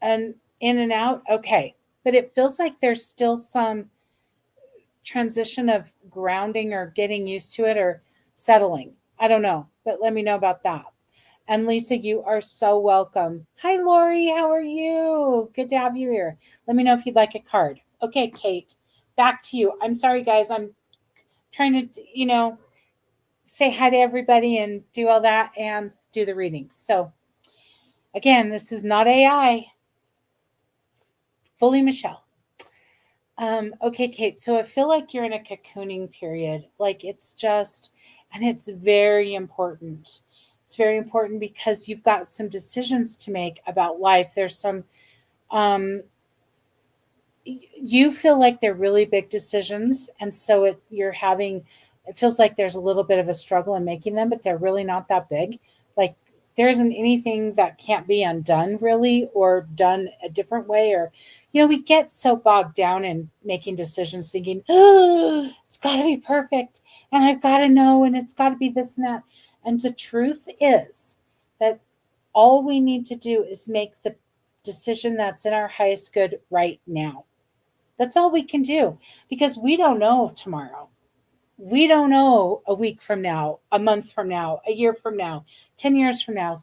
and in and out. Okay. But it feels like there's still some transition of grounding or getting used to it or settling. I don't know, but let me know about that. And Lisa, you are so welcome. Hi, Lori. How are you? Good to have you here. Let me know if you'd like a card. Okay, Kate, back to you. I'm sorry, guys. I'm trying to, say hi to everybody and do all that and do the readings. So, again, this is not AI, it's fully Michele. Okay, Kate. So I feel like you're in a cocooning period. Like it's just, and it's very important. It's very important because you've got some decisions to make about life. There's some, um, you feel like they're really big decisions. And so it feels like there's a little bit of a struggle in making them, but they're really not that big. Like there isn't anything that can't be undone really or done a different way or we get so bogged down in making decisions thinking, oh, it's got to be perfect and I've got to know and it's got to be this and that. And the truth is that all we need to do is make the decision that's in our highest good right now. That's all we can do because we don't know tomorrow. We don't know a week from now, a month from now, a year from now, 10 years from now.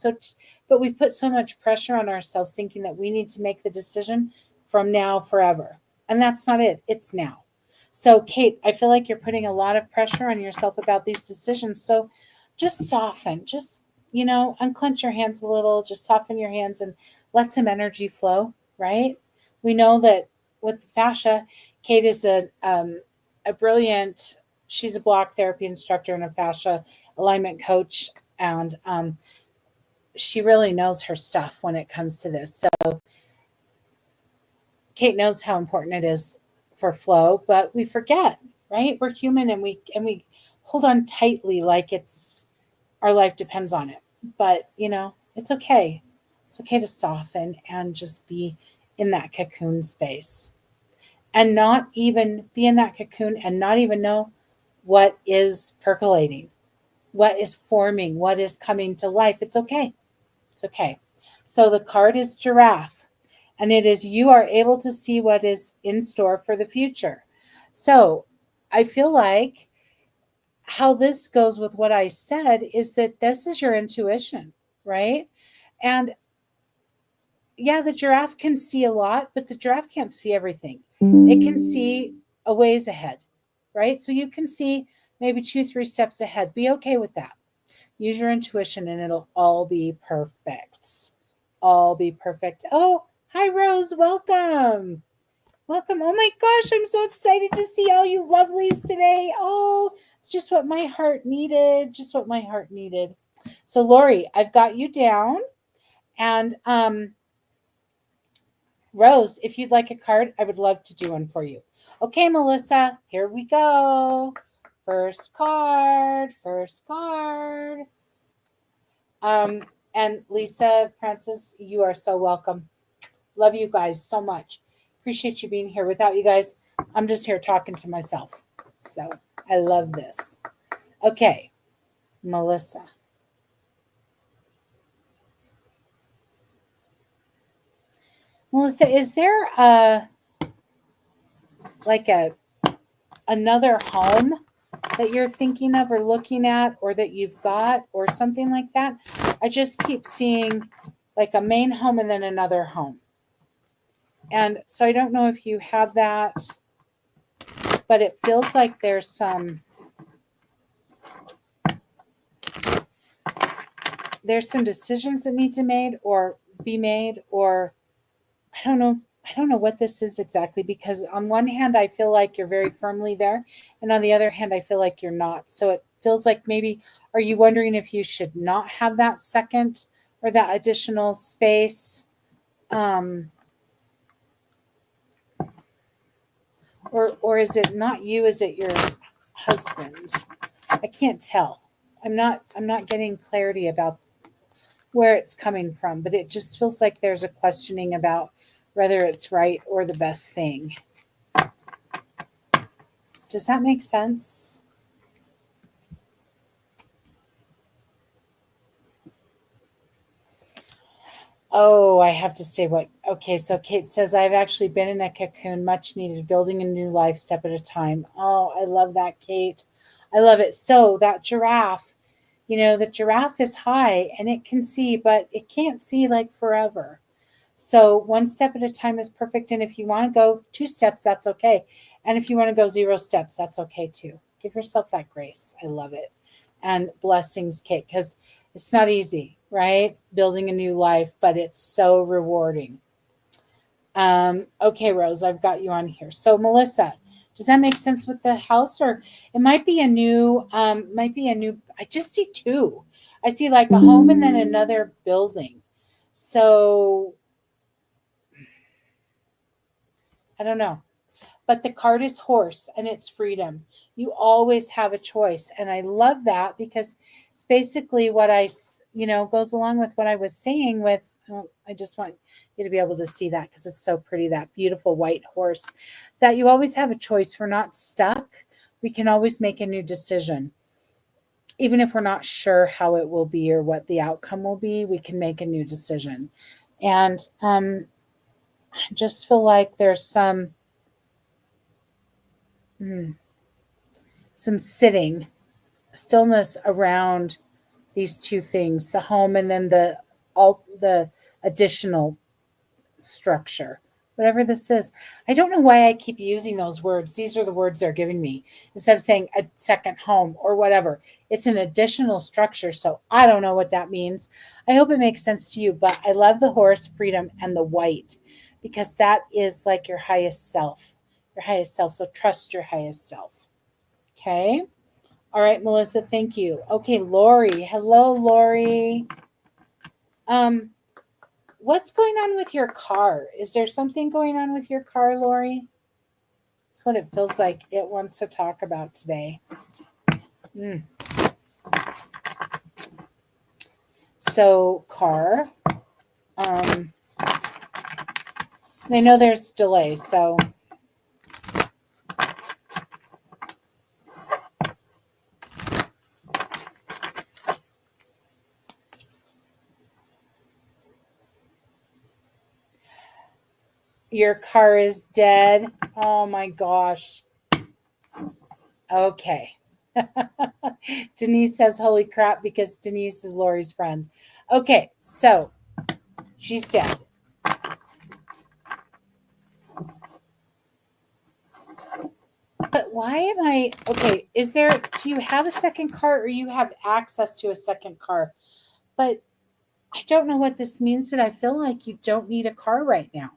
But we put so much pressure on ourselves thinking that we need to make the decision from now forever. And that's not it. It's now. So, Kate, I feel like you're putting a lot of pressure on yourself about these decisions. So just soften, unclench your hands a little, just soften your hands and let some energy flow, right? We know that with fascia, Kate is a brilliant, she's a block therapy instructor and a fascia alignment coach. And she really knows her stuff when it comes to this. So Kate knows how important it is for flow, but we forget, right? We're human and we hold on tightly like it's our life depends on it. But it's okay. It's okay to soften and just be in that cocoon space and not even be in that cocoon and not even know what is percolating, what is forming, what is coming to life. It's okay. It's okay. So the card is giraffe, and it is you are able to see what is in store for the future. So I feel like how this goes with what I said is that this is your intuition, right? And yeah, the giraffe can see a lot, but the giraffe can't see everything. It can see a ways ahead, right? So you can see maybe 2-3 steps ahead. Be okay with that. Use your intuition and it'll all be perfect. All be perfect. Oh, hi, Rose. Welcome. Welcome. Oh my gosh, I'm so excited to see all you lovelies today. Oh, it's just what my heart needed. Just what my heart needed. So, Lori, I've got you down. And Rose, if you'd like a card, I would love to do one for you. Okay, Melissa, here we go. First card, first card. And Lisa, Francis, you are so welcome. Love you guys so much. Appreciate you being here. Without you guys, I'm just here talking to myself. So I love this. Okay, Melissa. Melissa, is there another home that you're thinking of or looking at or that you've got or something like that? I just keep seeing like a main home and then another home. And so I don't know if you have that, but it feels like there's some decisions that need to be made, or I don't know what this is exactly, because on one hand I feel like you're very firmly there and on the other hand I feel like you're not. So it feels like maybe, are you wondering if you should not have that second or that additional space? or is it not you? Is it your husband? I can't tell. I'm not getting clarity about where it's coming from, but it just feels like there's a questioning about whether it's right or the best thing. Does that make sense? Oh, I have to say what. Okay, so Kate says, I've actually been in a cocoon, much needed, building a new life step at a time. Oh, I love that, Kate. I love it. So, that giraffe, the giraffe is high and it can see, but it can't see like forever. So, one step at a time is perfect. And if you want to go 2 steps, that's okay. And if you want to go 0 steps, that's okay too. Give yourself that grace. I love it. And blessings, Kate, because it's not easy, right? Building a new life, but it's so rewarding. Okay, Rose, I've got you on here. So, Melissa, does that make sense with the house, or it might be a new? I just see two. I see like a home and then another building. So I don't know. But the card is horse and it's freedom. You always have a choice. And I love that because it's basically what goes along with what I was saying with, I just want you to be able to see that because it's so pretty, that beautiful white horse, that you always have a choice. We're not stuck. We can always make a new decision. Even if we're not sure how it will be or what the outcome will be, we can make a new decision. And I just feel like there's mm, some sitting stillness around these two things, the home and then the additional structure, whatever this is. I don't know why I keep using those words. These are the words they're giving me instead of saying a second home or whatever. It's an additional structure, so I don't know what that means. I hope it makes sense to you, but I love the horse, freedom, and the white because that is like your highest self, so trust your highest self. Okay. All right, Melissa, thank you. Okay, Lori. Hello, Lori. Um, what's going on with your car? Is there something going on with your car, Lori? That's what it feels like it wants to talk about today. Mm. So, car. I know there's delay, so your car is dead. Oh my gosh. Okay. Denise says, holy crap, because Denise is Lori's friend. Okay, so she's dead. But why am I okay? Do you have a second car or you have access to a second car? But I don't know what this means, but I feel like you don't need a car right now.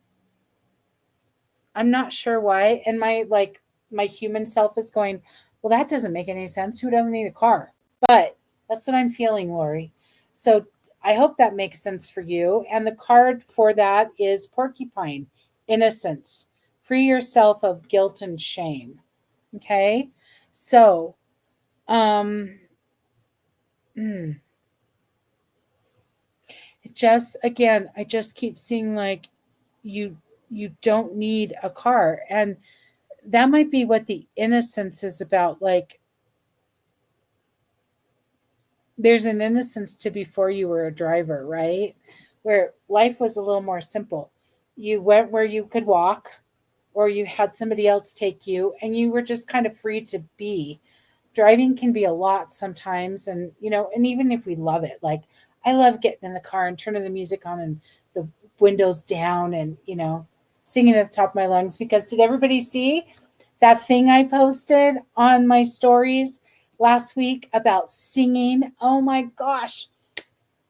I'm not sure why. And my human self is going, well, that doesn't make any sense. Who doesn't need a car? But that's what I'm feeling, Lori. So I hope that makes sense for you. And the card for that is porcupine, innocence. Free yourself of guilt and shame. Okay. So, um, mm, I just keep seeing like you you don't need a car, and that might be what the innocence is about. Like there's an innocence to before you were a driver, right? Where life was a little more simple. You went where you could walk, or you had somebody else take you, and you were just kind of free to be. Driving can be a lot sometimes, and and even if we love it, like I love getting in the car and turning the music on and the windows down and singing at the top of my lungs. Because did everybody see that thing I posted on my stories last week about singing? Oh my gosh,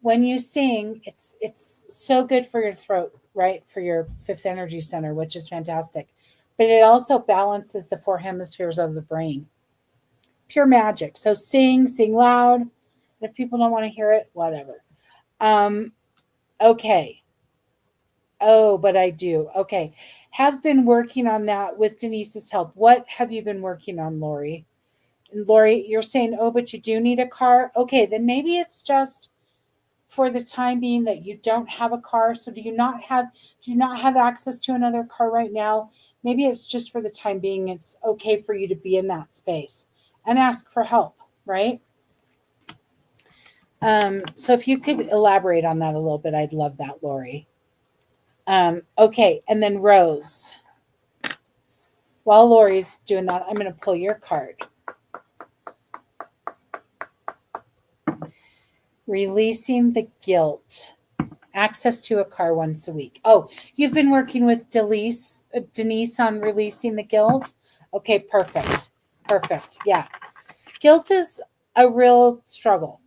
when you sing, it's so good for your throat, right? For your fifth energy center, which is fantastic. But it also balances the four hemispheres of the brain. Pure magic. So sing loud. If people don't want to hear it, whatever. Um, okay. Oh, but I do. Okay. Have been working on that with Denise's help. What have you been working on, Lori? And Lori, you're saying, oh, but you do need a car. Okay, then maybe it's just for the time being that you don't have a car. So do you not have access to another car right now? Maybe it's just for the time being. It's okay for you to be in that space and ask for help, right? So if you could elaborate on that a little bit, I'd love that, Lori. Okay, and then Rose. While Lori's doing that, I'm going to pull your card. Releasing the guilt. Access to a car once a week. Oh, you've been working with Denise on releasing the guilt? Okay, perfect. Perfect. Yeah. Guilt is a real struggle.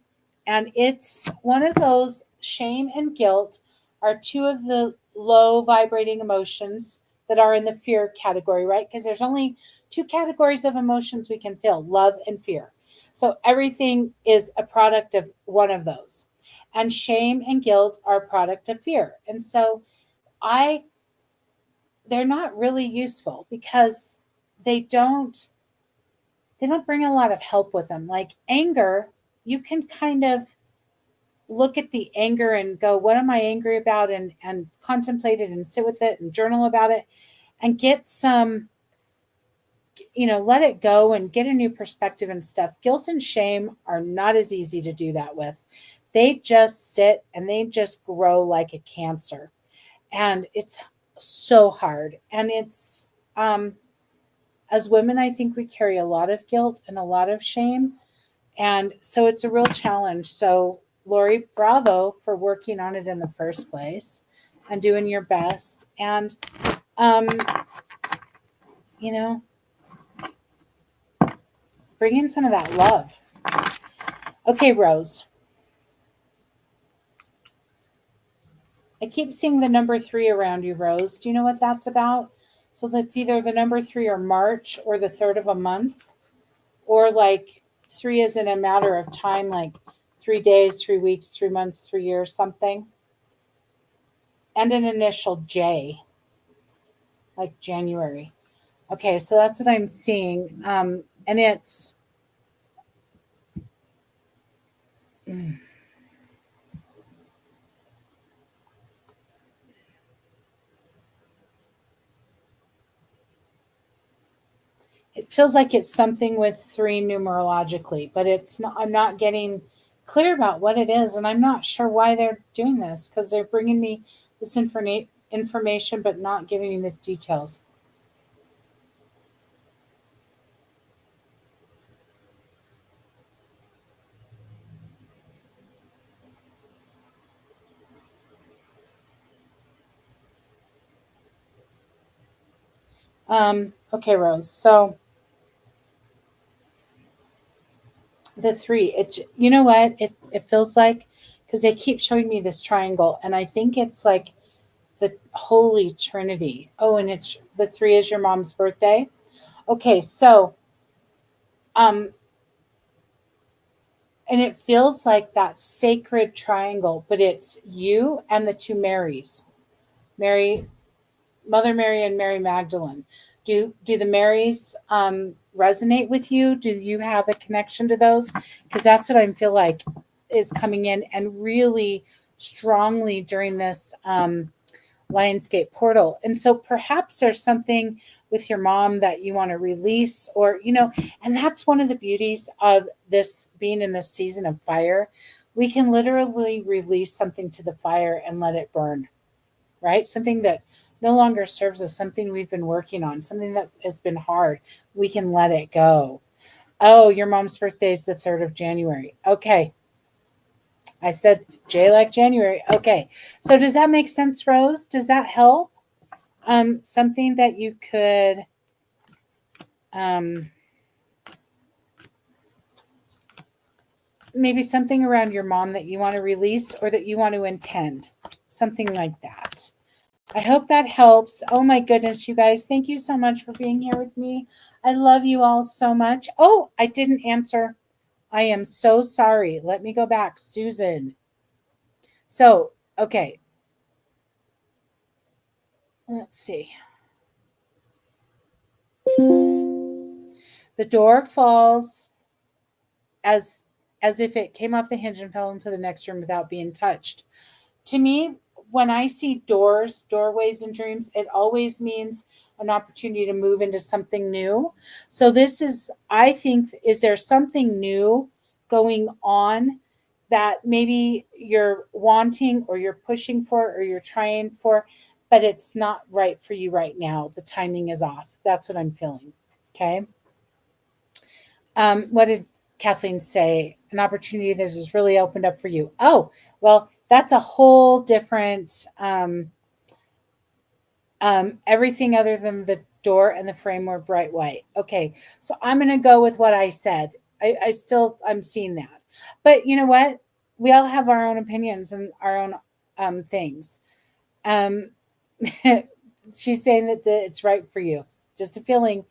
And it's one of those, shame and guilt are two of the low vibrating emotions that are in the fear category, right? Because there's only two categories of emotions we can feel, love and fear. So everything is a product of one of those. And shame and guilt are a product of fear. And so I they're not really useful because they don't they don't bring a lot of help with them. Like anger, you can kind of look at the anger and go, what am I angry about? And contemplate it and sit with it and journal about it and get some, let it go and get a new perspective and stuff. Guilt and shame are not as easy to do that with. They just sit and they just grow like a cancer. And it's so hard. And it's, as women, I think we carry a lot of guilt and a lot of shame. And so it's a real challenge. So, Lori, bravo for working on it in the first place and doing your best. And, um, you know, bring in some of that love. Okay, Rose. I keep seeing the number 3 around you, Rose. Do you know what that's about? So that's either the number 3 or March or the third of a month, or like 3 is in a matter of time, like 3 days, 3 weeks, 3 months, 3 years, something. And an initial J, like January. Okay, so that's what I'm seeing. And it feels like it's something with 3 numerologically, but it's not, I'm not getting clear about what it is. And I'm not sure why they're doing this because they're bringing me this information, but not giving me the details. Okay, Rose. So the 3, you know what? It feels like, because they keep showing me this triangle, and I think it's like the Holy Trinity. Oh, and it's the 3 is your mom's birthday. Okay, so um and it feels like that sacred triangle, but it's you and the 2 Marys. Mary, Mother Mary and Mary Magdalene. Do the Marys resonate with you? Do you have a connection to those? Because that's what I feel like is coming in and really strongly during this Lionsgate portal. And so perhaps there's something with your mom that you want to release, or, and that's one of the beauties of this being in this season of fire. We can literally release something to the fire and let it burn, right? Something that no longer serves us, something we've been working on, something that has been hard. We can let it go. Oh, your mom's birthday is the 3rd of January. Okay. I said J like January. Okay. So does that make sense, Rose? Does that help? Something that you could um, maybe something around your mom that you want to release or that you want to intend, something like that. I hope that helps. Oh my goodness, you guys, thank you so much for being here with me. I love you all so much. Oh, I didn't answer. I am so sorry. Let me go back. Susan. So, okay. Let's see. The door falls as as if it came off the hinge and fell into the next room without being touched. To me, when I see doorways in dreams, it always means an opportunity to move into something new. So this is, I think, is there something new going on that maybe you're wanting or you're pushing for or you're trying for, but it's not right for you right now. The timing is off. That's what I'm feeling. Okay. What did Kathleen say? An opportunity that has really opened up for you. Oh, well, that's a whole different everything other than the door and the frame were bright white. Okay, so I'm going to go with what I said. I'm seeing that, but you know what? We all have our own opinions and our own things. Um, she's saying that it's right for you, just a feeling.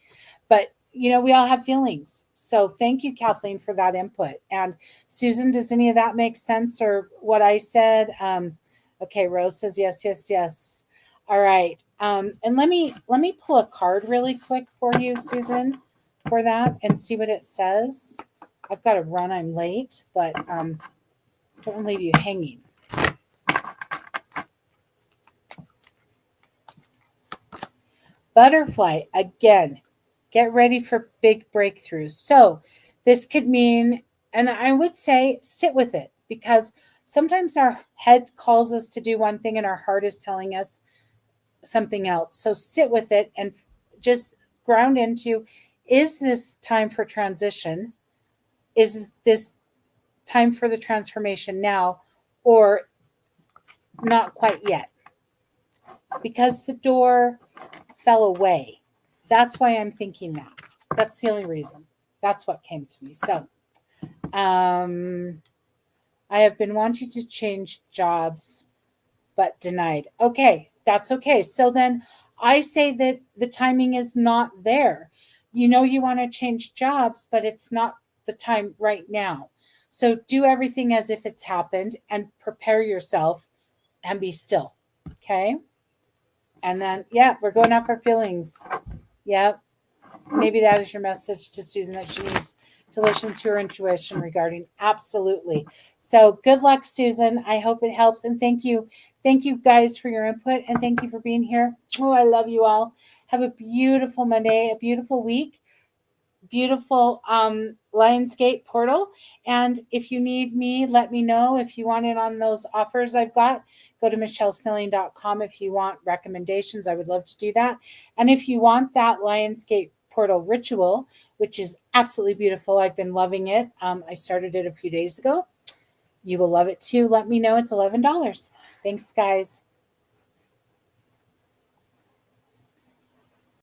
But we all have feelings. So thank you, Kathleen, for that input. And Susan, does any of that make sense or what I said? Okay, Rose says yes, yes, yes. All right. And let me pull a card really quick for you, Susan, for that and see what it says. I've got to run. I'm late, but don't leave you hanging. Butterfly, again, get ready for big breakthroughs. So this could mean, and I would say sit with it because sometimes our head calls us to do one thing and our heart is telling us something else. So sit with it and just ground into, is this time for transition? Is this time for the transformation now or not quite yet? Because the door fell away. That's why I'm thinking that. That's the only reason. That's what came to me. So, I have been wanting to change jobs, but denied. Okay, that's okay. So then I say that the timing is not there. You want to change jobs, but it's not the time right now. So do everything as if it's happened and prepare yourself and be still. Okay. And then, yeah, we're going off our feelings. Yep. Maybe that is your message to Susan, that she needs to listen to her intuition regarding. Absolutely. So good luck, Susan. I hope it helps. And thank you. Thank you guys for your input. And thank you for being here. Oh, I love you all. Have a beautiful Monday, a beautiful week, beautiful Lionsgate portal. And if you need me, let me know. If you want in on those offers I've got, go to michellesnelling.com. If you want recommendations, I would love to do that. And if you want that Lionsgate portal ritual, which is absolutely beautiful, I've been loving it. I started it a few days ago. You will love it too. Let me know. It's $11. Thanks, guys.